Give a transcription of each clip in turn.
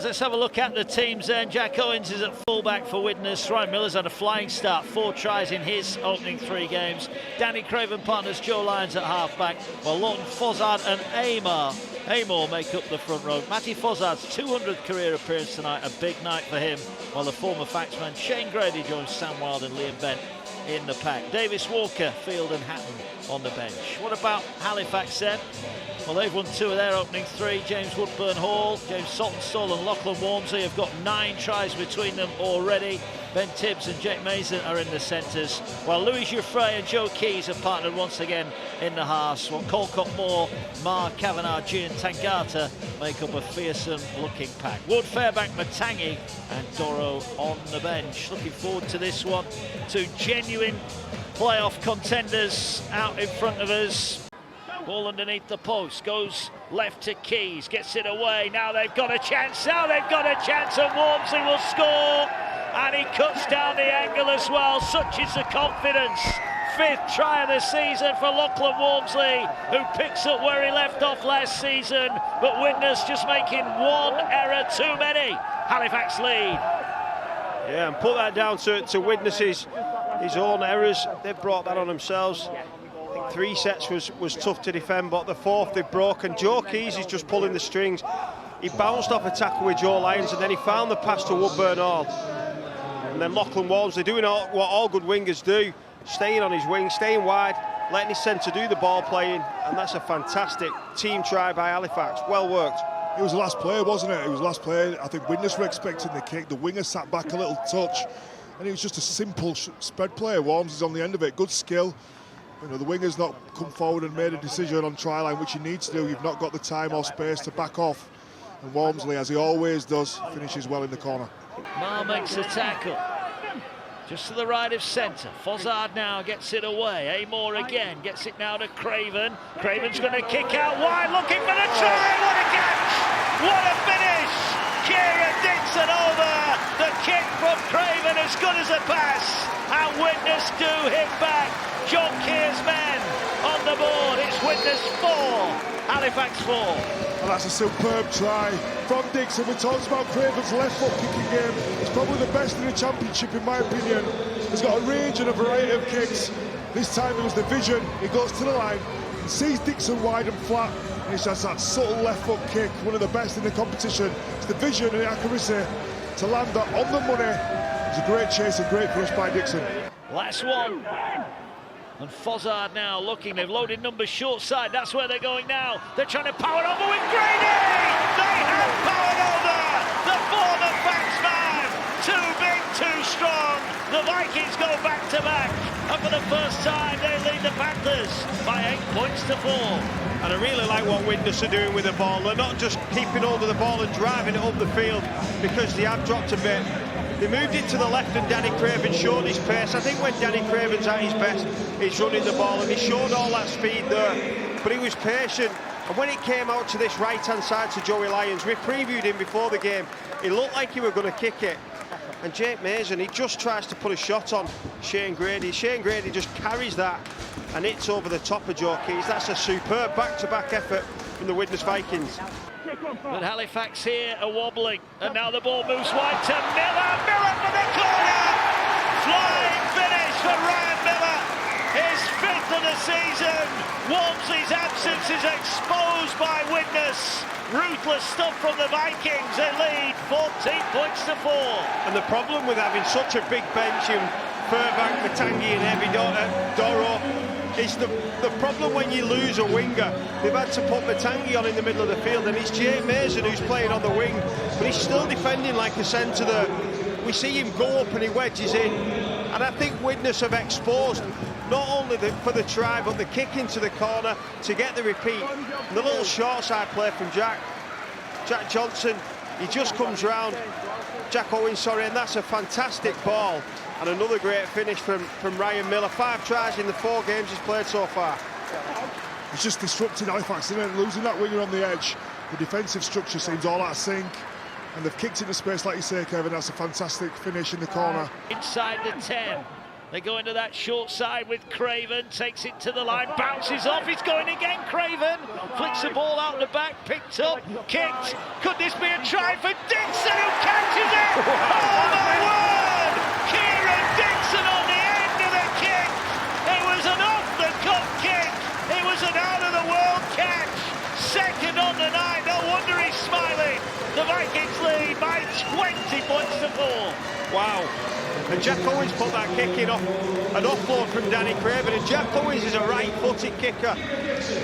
let's have a look at the teams then. Jack Owens is at fullback for Widnes. Ryan Miller's had a flying start, 4 tries in his opening 3 games. Danny Craven partners Joe Lyons at halfback, while Lawton Fozzard and Amor make up the front row. Matty Fozzard's 200th career appearance tonight, a big night for him, while the former Faxman Shane Grady joins Sam Wild and Liam Bent in the pack. Davis, Walker, Field and Hatton on the bench. What about Halifax then? Well, they've won 2 of their opening 3. James Woodburn Hall, James Saltonstall and Lachlan Walmsley have got 9 tries between them already. Ben Tibbs and Jake Mason are in the centres, while Louis Jouffre and Joe Keys have partnered once again in the halves, while Colcott Moore, Mark Kavanagh, Gian Tangata make up a fearsome-looking pack. Wood, Fairbank, Matangi and Doro on the bench. Looking forward to this one. 2 genuine playoff contenders out in front of us. Ball underneath the post, goes left to Keys, gets it away. Now they've got a chance, and Walmsley will score. And he cuts down the angle as well. Such is the confidence. 5th try of the season for Lachlan Walmsley, who picks up where he left off last season. But Widnes just making 1 error too many. Halifax lead. Yeah, and put that down to Widnes' his own errors. They've brought that on themselves. I think 3 sets was tough to defend, but the 4th they've broken. Joe Keys is just pulling the strings. He bounced off a tackle with Joe Lyons, and then he found the pass to Woodburn Hall. And then Lachlan Walmsley doing what all good wingers do, staying on his wing, staying wide, letting his centre do the ball playing, and that's a fantastic team try by Halifax. Well worked. It was the last play, wasn't it? It was the last play. I think Widnes were expecting the kick. The winger sat back a little touch, and it was just a simple spread play. Walmsley's on the end of it. Good skill. You know, the winger's not come forward and made a decision on try line, which he needs to do. You've not got the time or space to back off. And Walmsley, as he always does, finishes well in the corner. Mar makes a tackle. Just to the right of centre. Fozzard now gets it away. Amor again gets it now to Craven. Craven's going to kick out wide, looking for the try. What a catch! What a finish! Kieran Dixon over. The kick from Craven as good as a pass. And Widnes do hit back. John Keir's men on the board. It's Widnes 4, Halifax 4. And that's a superb try from Dixon. We talked about Craven's left foot kicking game. It's probably the best in the championship in my opinion. He's got a range and a variety of kicks. This time it was the vision. He goes to the line and sees Dixon wide and flat, and he has that subtle left foot kick, one of the best in the competition. It's the vision and the accuracy to land that on the money. It's a great chase and great finish by Dixon. Last one. And Fozzard now looking, they've loaded numbers short side, that's where they're going now. They're trying to power over with Grady! They have powered over the former Faxman! Too big, too strong. The Vikings go back to back. And for the first time, they lead the Panthers by 8 points to 4. And I really like what Widnes are doing with the ball. They're not just keeping hold of the ball and driving it up the field because they have dropped a bit. They moved it to the left and Danny Craven showed his pace. I think when Danny Craven's at his best, he's running the ball and he showed all that speed there. But he was patient. And when it came out to this right-hand side to Joey Lyons, we previewed him before the game. He looked like he were going to kick it. And Jake Mason, he just tries to put a shot on Shane Grady. Shane Grady just carries that and hits over the top of Joe Keys. That's a superb back-to-back effort from the Widnes Vikings. But Halifax here are wobbling, and now the ball moves wide to Miller. Miller for the corner! Flying finish for Ryan Miller. His 5th of the season. Walmsley's absence is exposed by Widnes. Ruthless stuff from the Vikings. They lead 14 points to 4. And the problem with having such a big bench in Fairbank, Matangi and Heavy Doro is the problem when you lose a winger. They've had to put Matangi on in the middle of the field, and it's Jake Mason who's playing on the wing, but he's still defending like a centre there. We see him go up and he wedges in, and I think Widnes have exposed not only for the try but the kick into the corner to get the repeat. And the little short side play from Jack Johnson, he just comes round, Jack Owens, sorry, and that's a fantastic ball. And another great finish from Ryan Miller. 5 tries in the 4 games he's played so far. It's just disrupting Halifax, isn't it? Losing that winger on the edge. The defensive structure seems all out of sync. And they've kicked into space, like you say, Kevin. That's a fantastic finish in the corner. Inside the 10. They go into that short side with Craven, takes it to the line, bounces off, he's going again, Craven, flicks the ball out the back, picked up, kicked. Could this be a try for Dixon, who catches it? Oh my word! Kieran Dixon on the end of the kick. It was an off-the-cuff kick. It was an out-of-the-world catch. Second on the night, no wonder he's smiling. The Vikings lead by 20 points to 4. Wow. And Jack Owens put that kick in off an offload from Danny Craven, and Jack Owens is a right-footed kicker,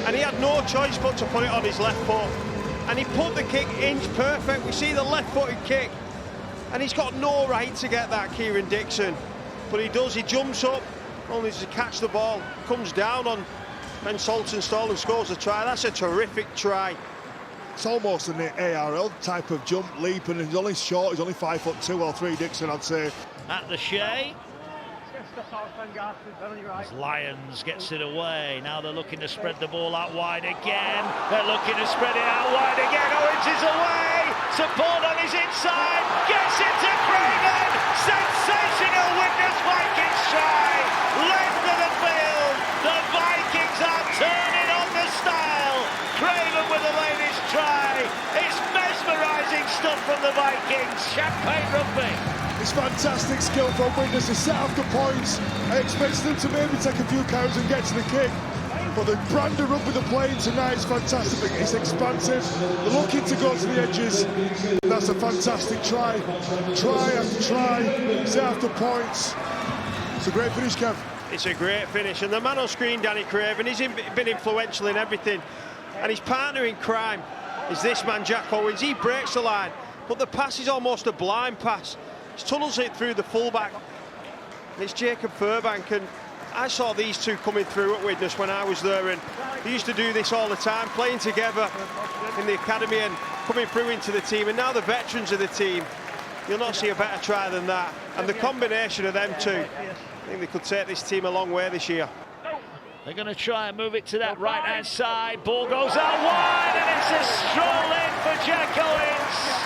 and he had no choice but to put it on his left foot, and he put the kick inch perfect. We see the left-footed kick, and he's got no right to get that, Kieran Dixon, but he does. He jumps up, only to catch the ball, comes down on Ben Saltonstall and scores a try. That's a terrific try. It's almost an ARL type of jump leap, and he's only short, he's only 5'2" or 3, Dixon, I'd say. At the Shea. As Lyons gets it away. Now they're looking to spread the ball out wide again. They're looking to spread it out wide again. Owens is away. Support on his inside. Gets it to Craven. Sensational Widnes Vikings try. Left of the field. The Vikings are turning on the style. Craven with the latest try. It's mesmerising stuff from the Vikings. Champagne rugby. It's fantastic skill from Widnes to set up the points. I expected them to maybe take a few counts and get to the kick. But the brand of rugby they're playing tonight is fantastic. It's expansive. They're looking to go to the edges. That's a fantastic try. Try after try. Set after points. It's a great finish, Kev. It's a great finish. And the man on screen, Danny Craven, he's been influential in everything. And his partner in crime is this man, Jack Owens. He breaks the line, but the pass is almost a blind pass. He tunnels it through the fullback. And it's Jacob Furbank, and I saw these two coming through at Widnes when I was there, and they used to do this all the time, playing together in the academy and coming through into the team, and now the veterans of the team. You'll not see a better try than that. And the combination of them two, I think they could take this team a long way this year. They're going to try and move it to that right-hand side. Ball goes out wide, and it's a stroll in for Jack Owens.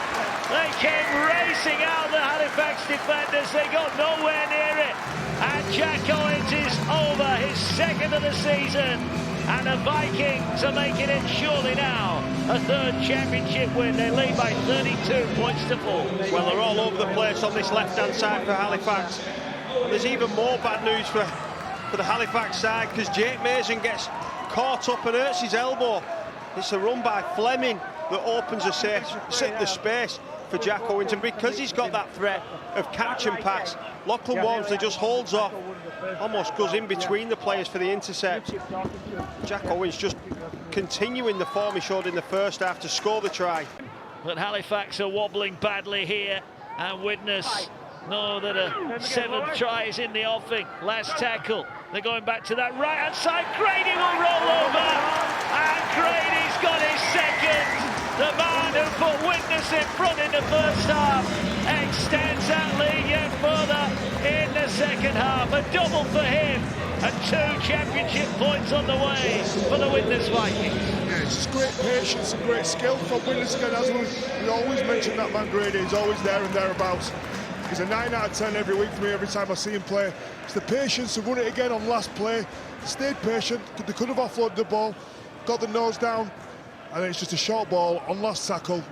They came racing out, the Halifax defenders. They got nowhere near it. And Jack Owens is over, his second of the season. And the Vikings are making it surely now a third championship win. They lead by 32 points to 4. Well, they're all over the place on this left-hand side for Halifax. And there's even more bad news for the Halifax side, because Jake Mason gets caught up and hurts his elbow. It's a run by Fleming that opens the space for Jack Owens, and because he's got that threat of catch and pass, Lachlan Walmsley just holds off, almost goes in between the players for the intercept. Jack Owens just continuing the form he showed in the first half to score the try. But Halifax are wobbling badly here, and Widnes know that a 7th try is in the offing. Last tackle. They're going back to that right-hand side. Grady will roll over, and Grady's got his second. The man who put Widnes in front in the first half extends that lead yet further in the second half. A double for him, and 2 championship points on the way for the Widnes Vikings. Yeah, it's just great patience and great skill from Widnes again. As we always mention, that man Grady, he's always there and thereabouts. He's a 9 out of 10 every week for me, every time I see him play. It's the patience to run it again on last play. Stayed patient, they could have offloaded the ball, got the nose down, and then it's just a short ball on last tackle.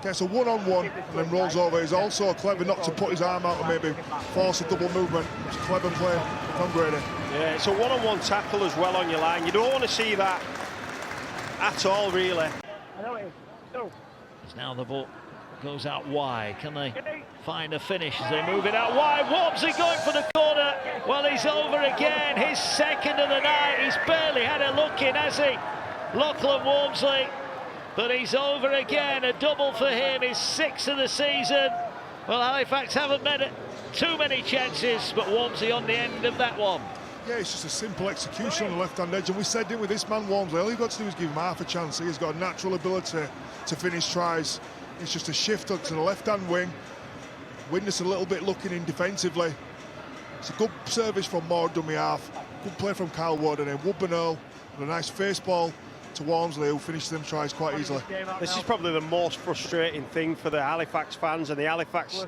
Gets a one-on-one and then rolls over. He's also clever not to put his arm out and maybe force a double movement. It's a clever play from Grady. Yeah, it's a one-on-one tackle as well on your line. You don't want to see that at all, really. It's now the ball goes out wide. Can they find a finish as they move it out wide? Walmsley going for the corner. Well, he's over again. His second of the night. He's barely had a look in, has he? Lachlan Walmsley. But he's over again. A double for him. His 6th of the season. Well, Halifax haven't met it too many chances, but Walmsley on the end of that one. Yeah, it's just a simple execution on the left-hand edge, and we said it with this man Walmsley. All you've got to do is give him half a chance. He's got a natural ability to finish tries. It's just a shift up to the left-hand wing. Widnes a little bit looking in defensively. It's a good service from Moore dummy half. Good play from Kyle Ward, and then Woodburn Earl with a nice face ball to Walmsley, who finished them tries quite easily. This is probably the most frustrating thing for the Halifax fans and the Halifax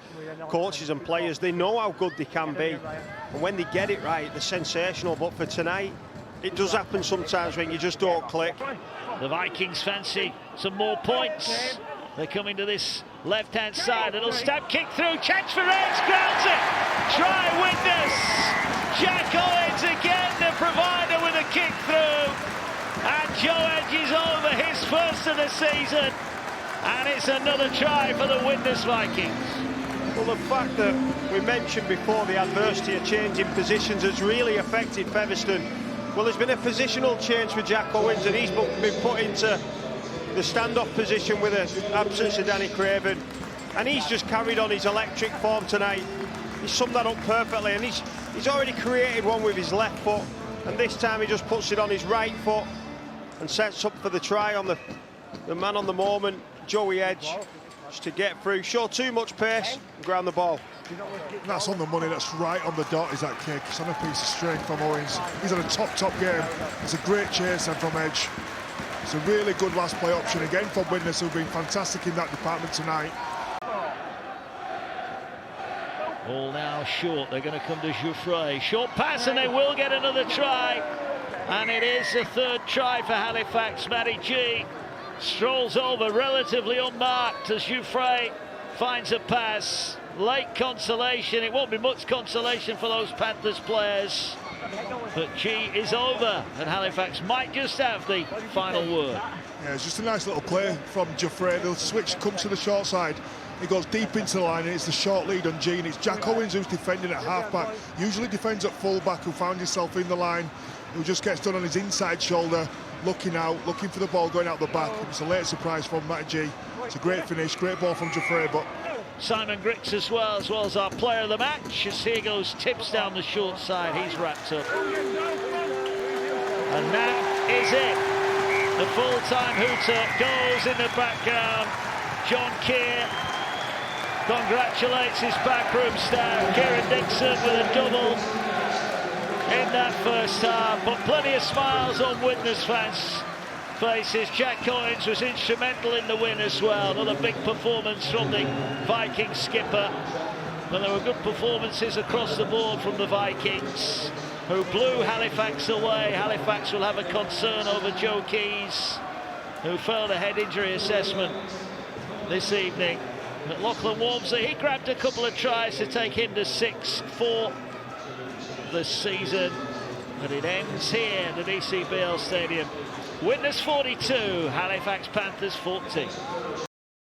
coaches and players. They know how good they can be, and when they get it right, they're sensational. But for tonight, it does happen sometimes when you just don't click. The Vikings fancy some more points. They come into this left-hand side. Little stab kick through. Chance for Reds. Grounds it. Try Widnes. Jack Owens again, the provider with a kick through. And Joe Edge is over, his first of the season. And it's another try for the Widnes Vikings. Well, the fact that we mentioned before the adversity of changing positions has really affected Featherstone. Well, there's been a positional change for Jack Owens, and he's been put into the standoff position with the absence of Danny Craven, and he's just carried on his electric form tonight. He's summed that up perfectly, and he's already created one with his left foot, and this time he just puts it on his right foot and sets up for the try on the man on the moment, Joey Edge, just to get through, show too much pace and ground the ball. That's on the money, that's right on the dot, is that kick. It's on a piece of strength from Owens. He's on a top game. It's a great chase then from Edge. It's a really good last play option again from Widnes, who've been fantastic in that department tonight. Ball now short, they're going to come to Jouffre. Short pass and they will get another try. And it is the third try for Halifax. Matty G strolls over relatively unmarked as Jouffre finds a pass. Late consolation, it won't be much consolation for those Panthers players. But G is over, and Halifax might just have the final word. Yeah, it's just a nice little play from Jouffre. The switch comes to the short side. He goes deep into the line, and it's the short lead on G, and it's Jack Owens who's defending at half-back. Usually defends at full-back, who found himself in the line, who just gets done on his inside shoulder, looking out, looking for the ball going out the back. It's a late surprise from Matty G. It's a great finish, great ball from Jouffre, but Simon Grix as well as our player of the match, as here goes tips down the short side. He's wrapped up. And that is it. The full-time hooter goes in the background. John Keir congratulates his backroom staff. Kieran Dixon with a double in that first half, but plenty of smiles on Widnes fans' faces. Jack Owens was instrumental in the win as well. Another big performance from the Viking skipper. But there were good performances across the board from the Vikings, who blew Halifax away. Halifax will have a concern over Joe Keys, who failed a head injury assessment this evening. But Lachlan Walmsley, he grabbed a couple of tries to take him to 6-4 this season. But it ends here at the DCBL Stadium. Widnes 42, Halifax Panthers 40.